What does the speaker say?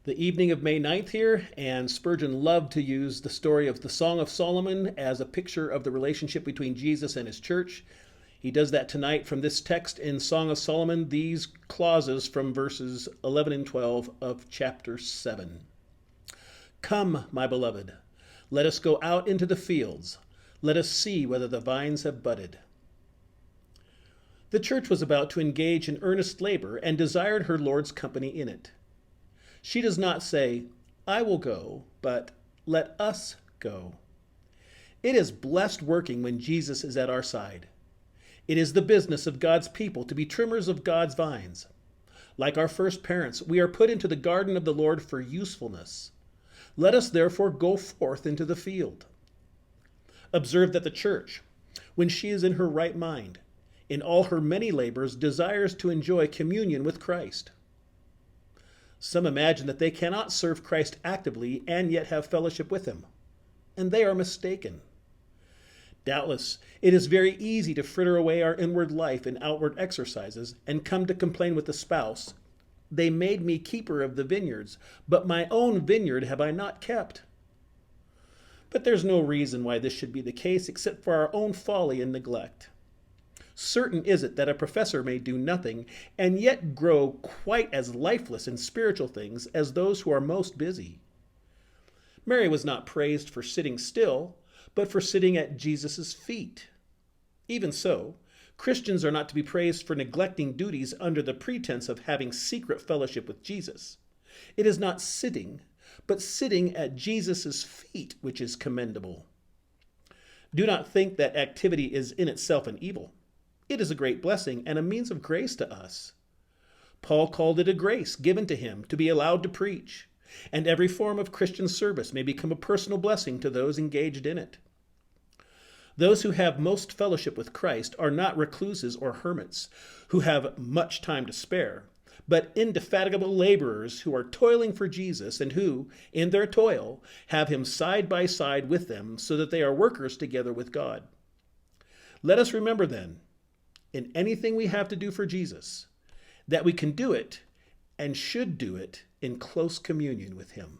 The evening of May 9th here, and Spurgeon loved to use the story of the Song of Solomon as a picture of the relationship between Jesus and his church. He does that tonight from this text in Song of Solomon, these clauses from verses 11 and 12 of chapter 7. Come, my beloved, let us go out into the fields. Let us see whether the vines have budded. The church was about to engage in earnest labor and desired her Lord's company in it. She does not say, I will go, but let us go. It is blessed working when Jesus is at our side. It is the business of God's people to be trimmers of God's vines. Like our first parents, we are put into the garden of the Lord for usefulness. Let us therefore go forth into the field. Observe that the church, when she is in her right mind, in all her many labors, desires to enjoy communion with Christ. Some imagine that they cannot serve Christ actively and yet have fellowship with him, and they are mistaken. Doubtless, it is very easy to fritter away our inward life in outward exercises and come to complain with the spouse, they made me keeper of the vineyards, but my own vineyard have I not kept. But there's no reason why this should be the case except for our own folly and neglect. Certain is it that a professor may do nothing and yet grow quite as lifeless in spiritual things as those who are most busy. Mary was not praised for sitting still, but for sitting at Jesus' feet. Even so, Christians are not to be praised for neglecting duties under the pretense of having secret fellowship with Jesus. It is not sitting, but sitting at Jesus' feet which is commendable. Do not think that activity is in itself an evil. It is a great blessing and a means of grace to us. Paul called it a grace given to him to be allowed to preach, and every form of Christian service may become a personal blessing to those engaged in it. Those who have most fellowship with Christ are not recluses or hermits who have much time to spare, but indefatigable laborers who are toiling for Jesus and who, in their toil, have him side by side with them so that they are workers together with God. Let us remember then, in anything we have to do for Jesus, that we can do it and should do it in close communion with him.